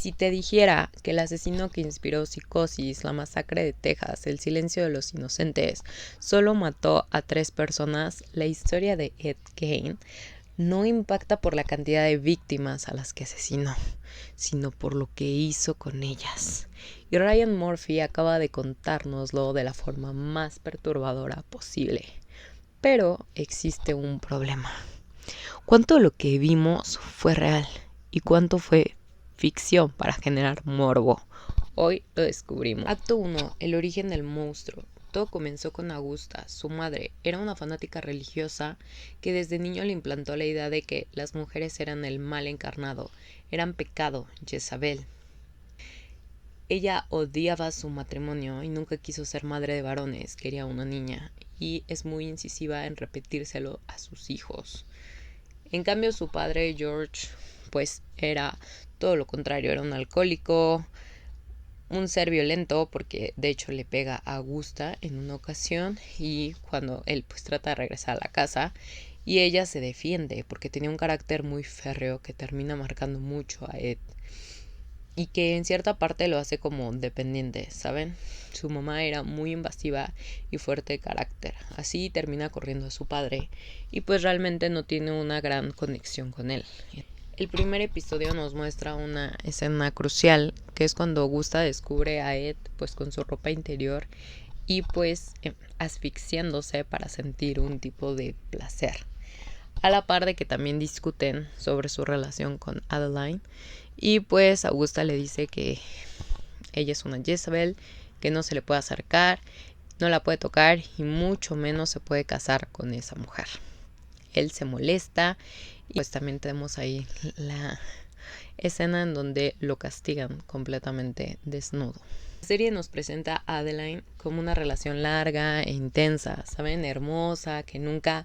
si te dijera que el asesino que inspiró Psicosis, la masacre de Texas, el silencio de los inocentes, solo mató a 3 personas, la historia de Ed Gein no impacta por la cantidad de víctimas a las que asesinó, sino por lo que hizo con ellas. Y Ryan Murphy acaba de contárnoslo de la forma más perturbadora posible. Pero existe un problema. ¿Cuánto de lo que vimos fue real? ¿Y cuánto fue ficción para generar morbo? Hoy lo descubrimos. Acto 1. El origen del monstruo. Todo comenzó con Augusta, su madre. Era una fanática religiosa que desde niño le implantó la idea de que las mujeres eran el mal encarnado, eran pecado, Jezabel. Ella odiaba su matrimonio y nunca quiso ser madre de varones, quería una niña, y es muy incisiva en repetírselo a sus hijos. En cambio, su padre, George, pues era todo lo contrario, era un alcohólico, un ser violento, porque de hecho le pega a Augusta en una ocasión, y cuando él pues trata de regresar a la casa y ella se defiende porque tenía un carácter muy férreo que termina marcando mucho a Ed y que en cierta parte lo hace como dependiente, ¿saben? Su mamá era muy invasiva y fuerte de carácter, así termina corriendo a su padre y pues realmente no tiene una gran conexión con él. El primer episodio nos muestra una escena crucial, que es cuando Augusta descubre a Ed pues con su ropa interior y pues asfixiándose para sentir un tipo de placer. A la par de que también discuten sobre su relación con Adeline y pues Augusta le dice que ella es una Jezabel, que no se le puede acercar, no la puede tocar y mucho menos se puede casar con esa mujer. Él se molesta y pues también tenemos ahí la escena en donde lo castigan completamente desnudo. La serie nos presenta a Adeline como una relación larga e intensa, ¿saben? Hermosa, que nunca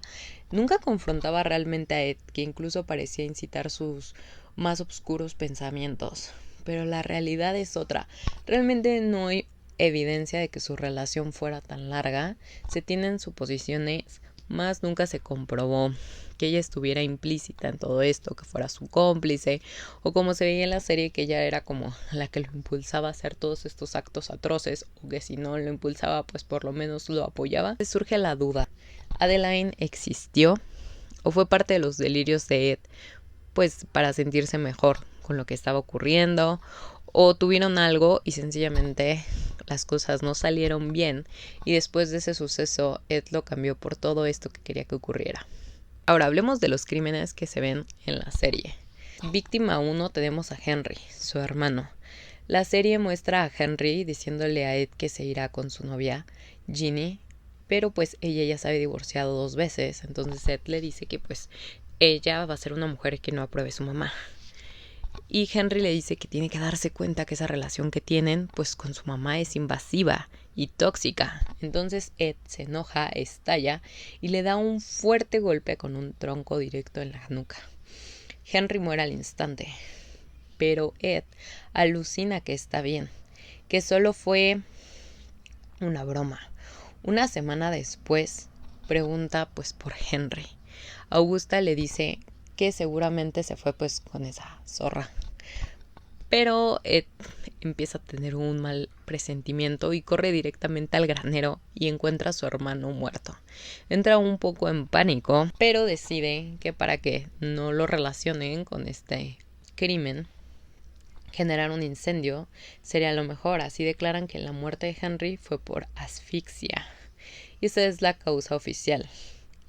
confrontaba realmente a Ed, que incluso parecía incitar sus más oscuros pensamientos. Pero la realidad es otra. Realmente no hay evidencia de que su relación fuera tan larga. Se tienen suposiciones, más nunca se comprobó que ella estuviera implícita en todo esto, que fuera su cómplice, o como se veía en la serie, que ella era como la que lo impulsaba a hacer todos estos actos atroces, o que si no lo impulsaba, pues por lo menos lo apoyaba. Surge la duda, ¿Adeline existió o fue parte de los delirios de Ed, pues para sentirse mejor con lo que estaba ocurriendo, o tuvieron algo y sencillamente las cosas no salieron bien y después de ese suceso Ed lo cambió por todo esto que quería que ocurriera? Ahora hablemos de los crímenes que se ven en la serie. Víctima 1 tenemos a Henry, su hermano. La serie muestra a Henry diciéndole a Ed que se irá con su novia, Ginny, pero pues ella ya se había divorciado 2 veces, entonces Ed le dice que pues ella va a ser una mujer que no apruebe su mamá. Y Henry le dice que tiene que darse cuenta que esa relación que tienen pues con su mamá es invasiva y tóxica. Entonces Ed se enoja, estalla y le da un fuerte golpe con un tronco directo en la nuca. Henry muere al instante, pero Ed alucina que está bien, que solo fue una broma. Una semana después pregunta pues por Henry. Augusta le dice que seguramente se fue pues con esa zorra. Pero Ed empieza a tener un mal presentimiento y corre directamente al granero y encuentra a su hermano muerto. Entra un poco en pánico, pero decide que para que no lo relacionen con este crimen, generar un incendio sería lo mejor. Así declaran que la muerte de Henry fue por asfixia. Y esa es la causa oficial.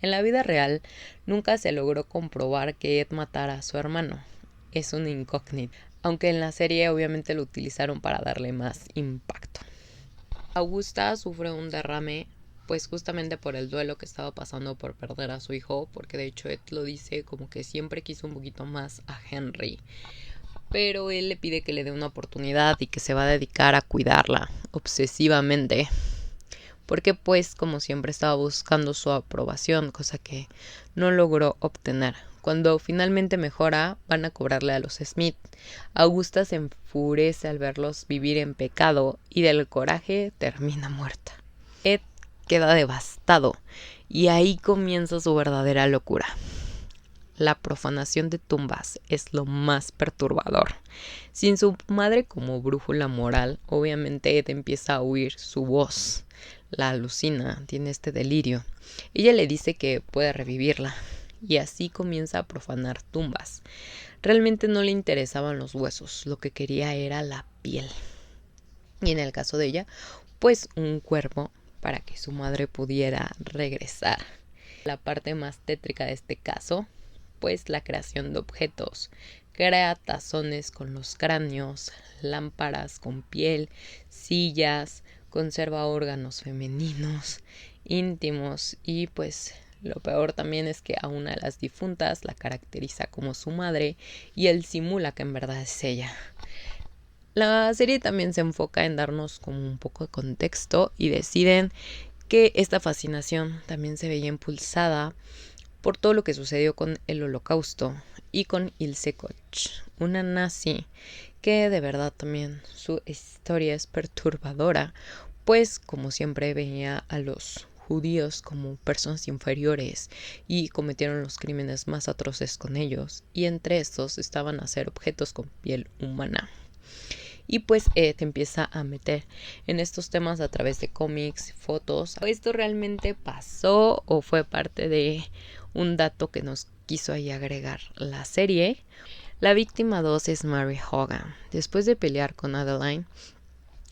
En la vida real, nunca se logró comprobar que Ed matara a su hermano. Es una incógnita, aunque en la serie obviamente lo utilizaron para darle más impacto. Augusta sufre un derrame, pues justamente por el duelo que estaba pasando por perder a su hijo, porque de hecho Ed lo dice como que siempre quiso un poquito más a Henry. Pero él le pide que le dé una oportunidad y que se va a dedicar a cuidarla obsesivamente. Porque pues como siempre estaba buscando su aprobación, cosa que no logró obtener. Cuando finalmente mejora, van a cobrarle a los Smith. Augusta se enfurece al verlos vivir en pecado y del coraje termina muerta. Ed queda devastado y ahí comienza su verdadera locura. la profanación de tumbas es lo más perturbador. Sin su madre como brújula moral, obviamente Ed empieza a oír su voz. La alucina, tiene este delirio. Ella le dice que puede revivirla y así comienza a profanar tumbas. Realmente no le interesaban los huesos, lo que quería era la piel. Y en el caso de ella, pues un cuerpo para que su madre pudiera regresar. La parte más tétrica de este caso, pues la creación de objetos. Crea tazones con los cráneos, lámparas con piel, sillas, conserva órganos femeninos, íntimos y pues lo peor también es que a una de las difuntas la caracteriza como su madre y él simula que en verdad es ella. La serie también se enfoca en darnos como un poco de contexto y deciden que esta fascinación también se veía impulsada por todo lo que sucedió con el Holocausto y con Ilse Koch, una nazi que de verdad también su historia es perturbadora, pues como siempre veía a los judíos como personas inferiores y cometieron los crímenes más atroces con ellos, y entre estos estaban a ser objetos con piel humana. Y pues te empieza a meter en estos temas a través de cómics, fotos. ¿Esto realmente pasó o fue parte de un dato que nos quiso ahí agregar la serie? La víctima 2 es Mary Hogan. Después de pelear con Adeline,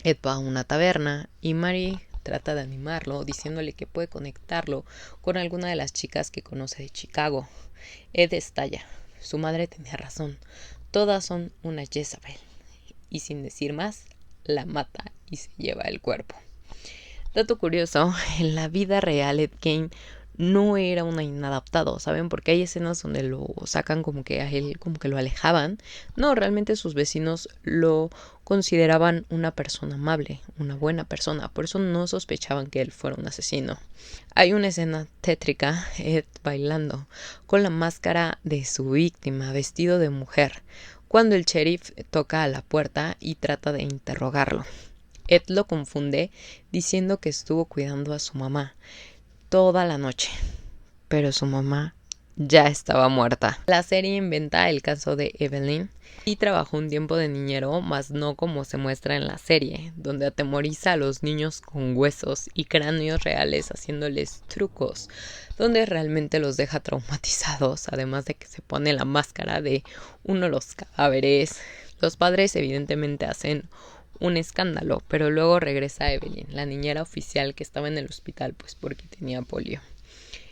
Ed va a una taberna y Mary trata de animarlo, diciéndole que puede conectarlo con alguna de las chicas que conoce de Chicago. Ed estalla. Su madre tenía razón. Todas son una Jezabel. Y sin decir más, la mata y se lleva el cuerpo. Dato curioso, en la vida real Ed Gein no era un inadaptado, ¿saben? Porque hay escenas donde lo sacan como que a él, como que lo alejaban. No, realmente sus vecinos lo consideraban una persona amable, una buena persona. Por eso no sospechaban que él fuera un asesino. Hay una escena tétrica, Ed bailando con la máscara de su víctima, vestido de mujer, cuando el sheriff toca a la puerta y trata de interrogarlo. Ed lo confunde diciendo que estuvo cuidando a su mamá toda la noche, pero su mamá ya estaba muerta. La serie inventa el caso de Evelyn y trabajó un tiempo de niñero, mas no como se muestra en la serie, donde atemoriza a los niños con huesos y cráneos reales haciéndoles trucos, donde realmente los deja traumatizados, además de que se pone la máscara de uno de los cadáveres. Los padres evidentemente hacen un escándalo, pero luego regresa Evelyn, la niñera oficial que estaba en el hospital pues porque tenía polio.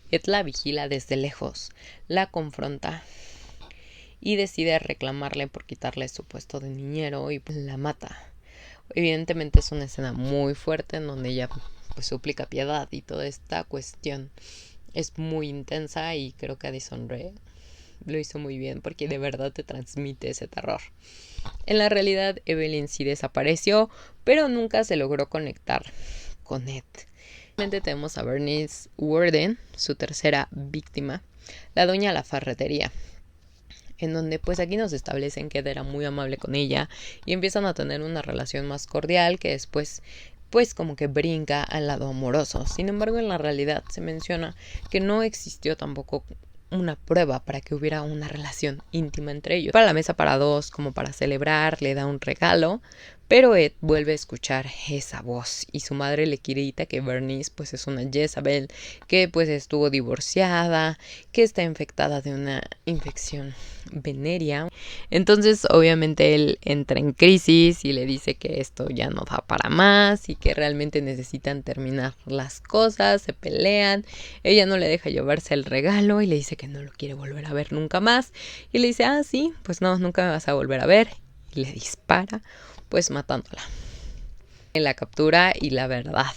Ed la vigila desde lejos, la confronta y decide reclamarle por quitarle su puesto de niñero y la mata. Evidentemente es una escena muy fuerte en donde ella pues suplica piedad y toda esta cuestión es muy intensa y creo que Addison Rae lo hizo muy bien porque de verdad te transmite ese terror. En la realidad Evelyn sí desapareció, pero nunca se logró conectar con Ed. Finalmente tenemos a Bernice Worden, su tercera víctima, la dueña de la ferretería, en donde pues aquí nos establecen que Ed era muy amable con ella y empiezan a tener una relación más cordial que después pues como que brinca al lado amoroso. Sin embargo, en la realidad se menciona que no existió tampoco una prueba para que hubiera una relación íntima entre ellos. Para la mesa para dos, como para celebrar, le da un regalo, pero Ed vuelve a escuchar esa voz y su madre le grita que Bernice pues es una Jezabel, que pues estuvo divorciada, que está infectada de una infección venérea. Entonces obviamente él entra en crisis y le dice que esto ya no da para más y que realmente necesitan terminar las cosas, se pelean, ella no le deja llevarse el regalo y le dice que no lo quiere volver a ver nunca más y le dice, sí, pues no, nunca me vas a volver a ver, y le dispara pues matándola. En la captura y la verdad,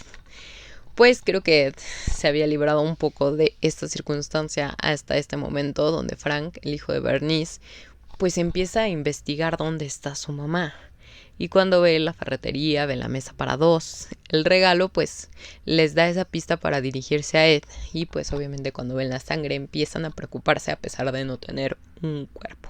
pues creo que se había librado un poco de esta circunstancia hasta este momento donde Frank, el hijo de Bernice, pues empieza a investigar dónde está su mamá. Y cuando ve la ferretería, ve la mesa para dos, el regalo, pues les da esa pista para dirigirse a Ed. Y pues obviamente cuando ven la sangre empiezan a preocuparse a pesar de no tener un cuerpo.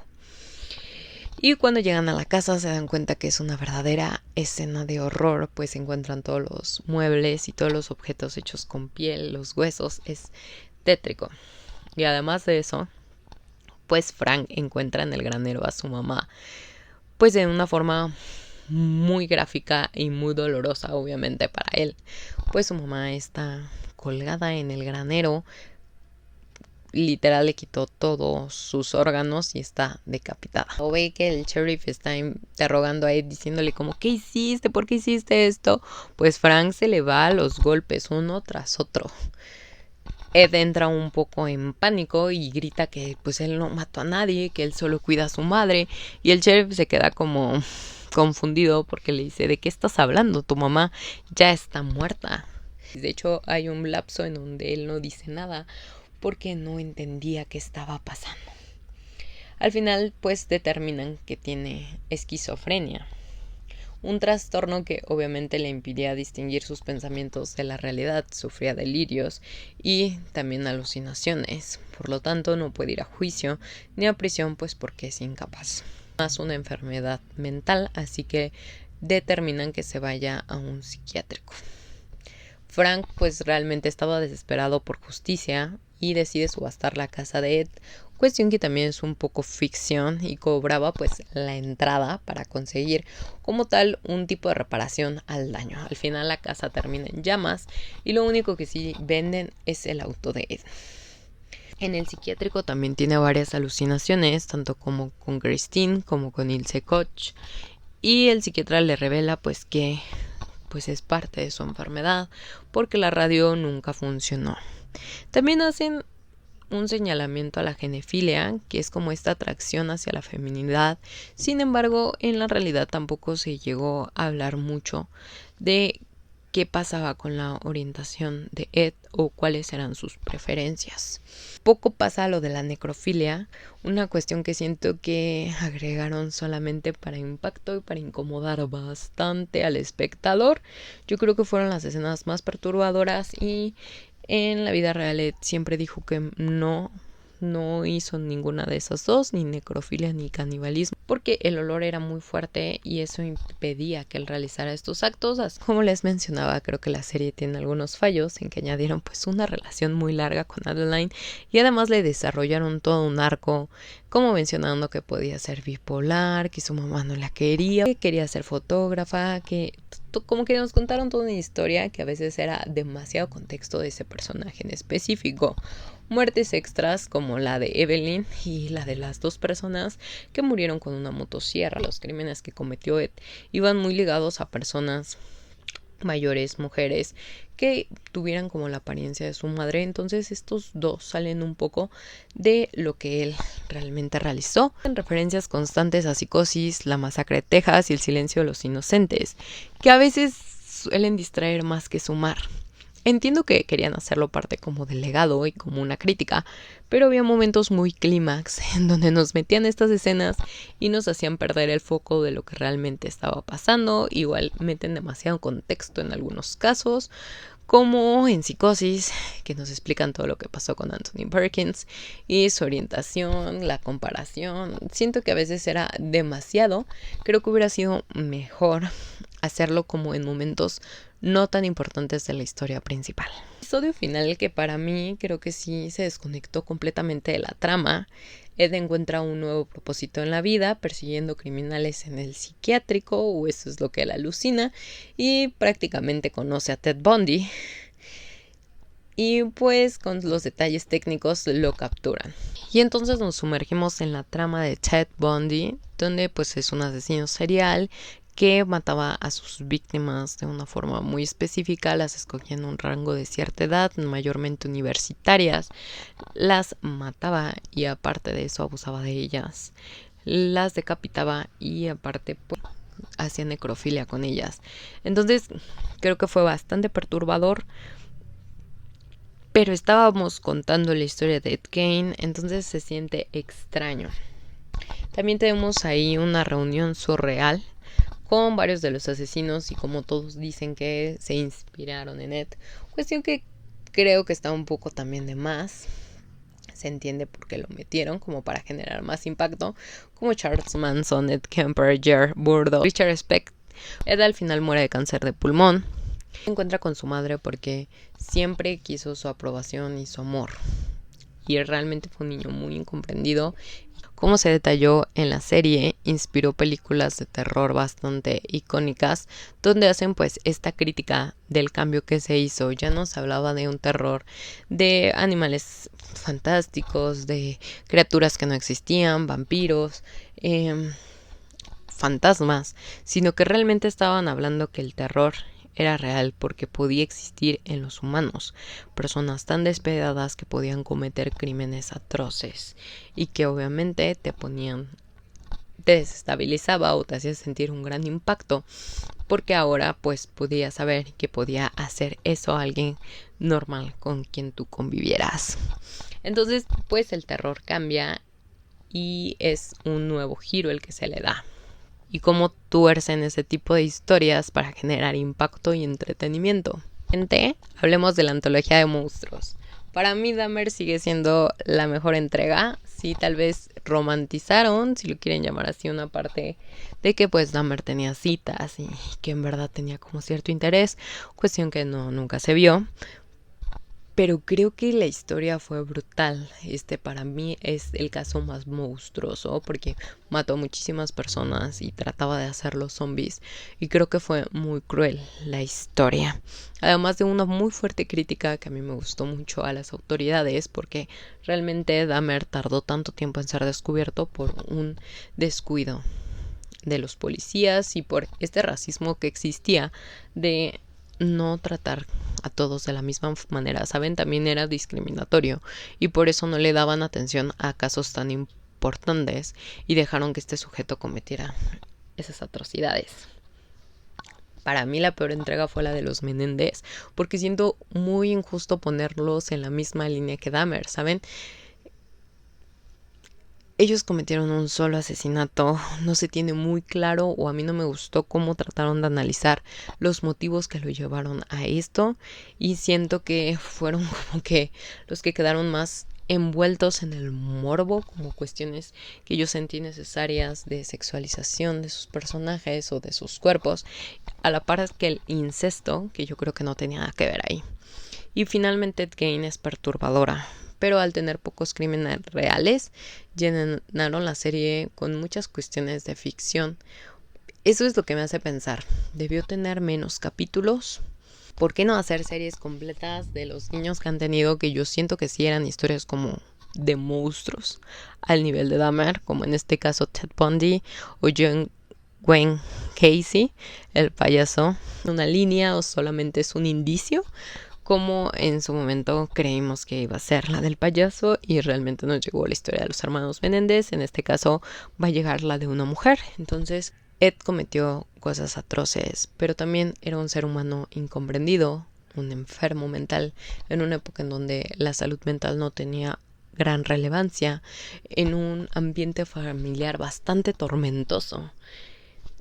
Y cuando llegan a la casa se dan cuenta que es una verdadera escena de horror, pues encuentran todos los muebles y todos los objetos hechos con piel, los huesos, es tétrico. Y además de eso, pues Frank encuentra en el granero a su mamá, pues de una forma muy gráfica y muy dolorosa, obviamente, para él. Pues su mamá está colgada en el granero, literal le quitó todos sus órganos y está decapitada. O ve que el sheriff está interrogando a Ed diciéndole como, ¿qué hiciste? ¿Por qué hiciste esto? Pues Frank se le va a los golpes uno tras otro. Ed entra un poco en pánico y grita que pues él no mató a nadie, que él solo cuida a su madre, y el sheriff se queda como confundido porque le dice, ¿de qué estás hablando? Tu mamá ya está muerta. De hecho hay un lapso en donde él no dice nada porque no entendía qué estaba pasando. Al final pues determinan que tiene esquizofrenia, un trastorno que obviamente le impedía distinguir sus pensamientos de la realidad, sufría delirios y también alucinaciones, por lo tanto no puede ir a juicio ni a prisión pues porque es incapaz. Más una enfermedad mental, así que determinan que se vaya a un psiquiátrico. Frank pues realmente estaba desesperado por justicia y decide subastar la casa de Ed, cuestión que también es un poco ficción, y cobraba pues la entrada para conseguir como tal un tipo de reparación al daño. Al final la casa termina en llamas y lo único que sí venden es el auto de Ed. En el psiquiátrico también tiene varias alucinaciones, tanto como con Christine como con Ilse Koch, y el psiquiatra le revela pues que pues es parte de su enfermedad porque la radio nunca funcionó. También hacen un señalamiento a la genefilia, que es como esta atracción hacia la feminidad. Sin embargo, en la realidad tampoco se llegó a hablar mucho de qué pasaba con la orientación de Ed o cuáles eran sus preferencias. Poco pasa lo de la necrofilia, una cuestión que siento que agregaron solamente para impacto y para incomodar bastante al espectador. Yo creo que fueron las escenas más perturbadoras, y en la vida real Ed siempre dijo que no hizo ninguna de esas dos, ni necrofilia ni canibalismo, porque el olor era muy fuerte y eso impedía que él realizara estos actos. Como les mencionaba, creo que la serie tiene algunos fallos en que añadieron pues una relación muy larga con Adeline y además le desarrollaron todo un arco, como mencionando que podía ser bipolar, que su mamá no la quería, que quería ser fotógrafa, que como que nos contaron toda una historia que a veces era demasiado contexto de ese personaje en específico. Muertes extras como la de Evelyn y la de las dos personas que murieron con una motosierra. Los crímenes que cometió Ed iban muy ligados a personas mayores, mujeres, que tuvieran como la apariencia de su madre. Entonces estos dos salen un poco de lo que él realmente realizó. En referencias constantes a Psicosis, La Masacre de Texas y El Silencio de los Inocentes, que a veces suelen distraer más que sumar. Entiendo que querían hacerlo parte como del legado y como una crítica, pero había momentos muy clímax en donde nos metían estas escenas y nos hacían perder el foco de lo que realmente estaba pasando. Igual meten demasiado contexto en algunos casos, como en Psicosis, que nos explican todo lo que pasó con Anthony Perkins y su orientación, la comparación. Siento que a veces era demasiado. Creo que hubiera sido mejor hacerlo como en momentos no tan importantes de la historia principal. El episodio final, que para mí creo que sí se desconectó completamente de la trama. Ed encuentra un nuevo propósito en la vida, persiguiendo criminales en el psiquiátrico, o eso es lo que él alucina, y prácticamente conoce a Ted Bundy. Y pues con los detalles técnicos lo capturan. Y entonces nos sumergimos en la trama de Ted Bundy, donde pues es un asesino serial que mataba a sus víctimas de una forma muy específica, las escogía en un rango de cierta edad, mayormente universitarias, las mataba y aparte de eso abusaba de ellas, las decapitaba y aparte pues, hacía necrofilia con ellas. Entonces creo que fue bastante perturbador, pero estábamos contando la historia de Ed Gein, entonces se siente extraño. También tenemos ahí una reunión surreal con varios de los asesinos y como todos dicen que se inspiraron en Ed. Cuestión que creo que está un poco también de más. Se entiende por qué lo metieron, como para generar más impacto, como Charles Manson, Ed Kemper, Jer Burdo, Richard Speck. Ed al final muere de cáncer de pulmón. Se encuentra con su madre porque siempre quiso su aprobación y su amor. y realmente fue un niño muy incomprendido. Como se detalló en la serie, inspiró películas de terror bastante icónicas, donde hacen pues esta crítica del cambio que se hizo. Ya no se hablaba de un terror de animales fantásticos, de criaturas que no existían, vampiros, fantasmas, sino que realmente estaban hablando que el terror era real porque podía existir en los humanos, personas tan despiadadas que podían cometer crímenes atroces y que obviamente te desestabilizaba o te hacía sentir un gran impacto, porque ahora pues podías saber que podía hacer eso a alguien normal con quien tú convivieras. Entonces pues el terror cambia y es un nuevo giro el que se le da. Y cómo tuercen ese tipo de historias para generar impacto y entretenimiento. Hablemos de la antología de monstruos. Para mí Dahmer sigue siendo la mejor entrega. Sí, tal vez romantizaron, si lo quieren llamar así, una parte de que pues Dahmer tenía citas y que en verdad tenía como cierto interés, cuestión que nunca se vio. Pero creo que la historia fue brutal. Para mí es el caso más monstruoso porque mató a muchísimas personas y trataba de hacerlos zombies. Y creo que fue muy cruel la historia. Además de una muy fuerte crítica que a mí me gustó mucho a las autoridades, porque realmente Dahmer tardó tanto tiempo en ser descubierto por un descuido de los policías y por este racismo que existía de no tratar a todos de la misma manera, ¿saben? También era discriminatorio y por eso no le daban atención a casos tan importantes y dejaron que este sujeto cometiera esas atrocidades. Para mí la peor entrega fue la de los Menéndez, porque siento muy injusto ponerlos en la misma línea que Dahmer, ¿saben? Ellos cometieron un solo asesinato, no se tiene muy claro o a mí no me gustó cómo trataron de analizar los motivos que lo llevaron a esto y siento que fueron como que los que quedaron más envueltos en el morbo, como cuestiones que yo sentí necesarias de sexualización de sus personajes o de sus cuerpos, a la par que el incesto, que yo creo que no tenía nada que ver ahí. Y finalmente Ed Gein es perturbadora, pero al tener pocos crímenes reales, llenaron la serie con muchas cuestiones de ficción. Eso es lo que me hace pensar, ¿debió tener menos capítulos? ¿Por qué no hacer series completas de los niños que han tenido, que yo siento que sí eran historias como de monstruos, al nivel de Dahmer, como en este caso Ted Bundy o John Wayne Gacy, el payaso? ¿Una línea o solamente es un indicio? Como en su momento creímos que iba a ser la del payaso y realmente nos llegó la historia de los hermanos Menéndez. En este caso va a llegar la de una mujer. Entonces Ed cometió cosas atroces, pero también era un ser humano incomprendido, un enfermo mental, en una época en donde la salud mental no tenía gran relevancia, en un ambiente familiar bastante tormentoso.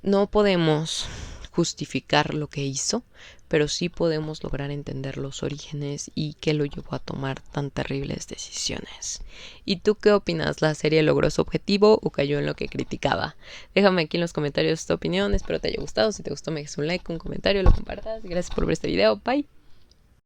No podemos justificar lo que hizo, pero sí podemos lograr entender los orígenes y qué lo llevó a tomar tan terribles decisiones. ¿Y tú qué opinas? ¿La serie logró su objetivo o cayó en lo que criticaba? Déjame aquí en los comentarios tu opinión, espero te haya gustado. Si te gustó me dejes un like, un comentario, lo compartas. Gracias por ver este video, bye.